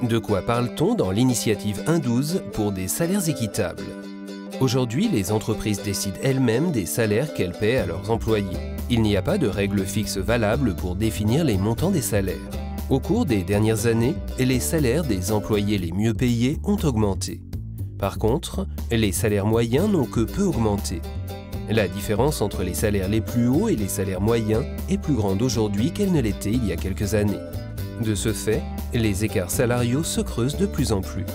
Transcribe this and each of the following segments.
De quoi parle-t-on dans l'initiative 112 pour des salaires équitables? Aujourd'hui, les entreprises décident elles-mêmes des salaires qu'elles paient à leurs employés. Il n'y a pas de règles fixes valables pour définir les montants des salaires. Au cours des dernières années, les salaires des employés les mieux payés ont augmenté. Par contre, les salaires moyens n'ont que peu augmenté. La différence entre les salaires les plus hauts et les salaires moyens est plus grande aujourd'hui qu'elle ne l'était il y a quelques années. De ce fait, les écarts salariaux se creusent de plus en plus.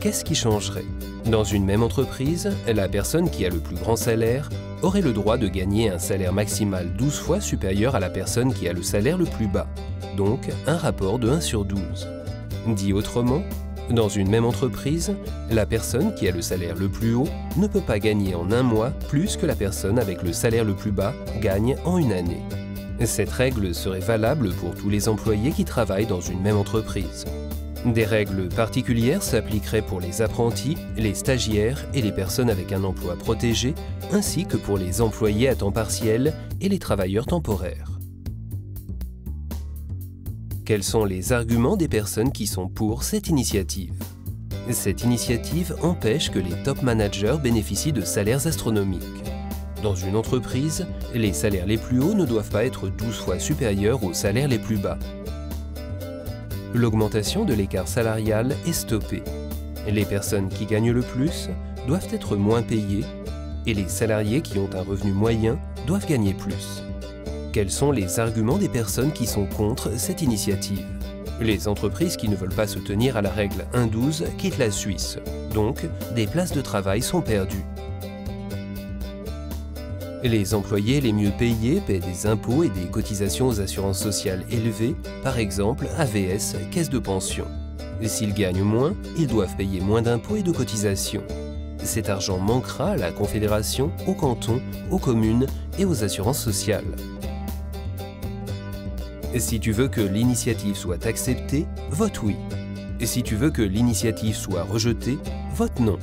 Qu'est-ce qui changerait? Dans une même entreprise, la personne qui a le plus grand salaire aurait le droit de gagner un salaire maximal 12 fois supérieur à la personne qui a le salaire le plus bas, donc un rapport de 1 sur 12. Dit autrement, dans une même entreprise, la personne qui a le salaire le plus haut ne peut pas gagner en un mois plus que la personne avec le salaire le plus bas gagne en une année. Cette règle serait valable pour tous les employés qui travaillent dans une même entreprise. Des règles particulières s'appliqueraient pour les apprentis, les stagiaires et les personnes avec un emploi protégé, ainsi que pour les employés à temps partiel et les travailleurs temporaires. Quels sont les arguments des personnes qui sont pour cette initiative? Cette initiative empêche que les top managers bénéficient de salaires astronomiques. Dans une entreprise, les salaires les plus hauts ne doivent pas être 12 fois supérieurs aux salaires les plus bas. L'augmentation de l'écart salarial est stoppée. Les personnes qui gagnent le plus doivent être moins payées et les salariés qui ont un revenu moyen doivent gagner plus. Quels sont les arguments des personnes qui sont contre cette initiative? Les entreprises qui ne veulent pas se tenir à la règle 112 quittent la Suisse, donc des places de travail sont perdues. Les employés les mieux payés paient des impôts et des cotisations aux assurances sociales élevées, par exemple AVS, caisse de pension. S'ils gagnent moins, ils doivent payer moins d'impôts et de cotisations. Cet argent manquera à la Confédération, aux cantons, aux communes et aux assurances sociales. Si tu veux que l'initiative soit acceptée, vote oui. Et si tu veux que l'initiative soit rejetée, vote non.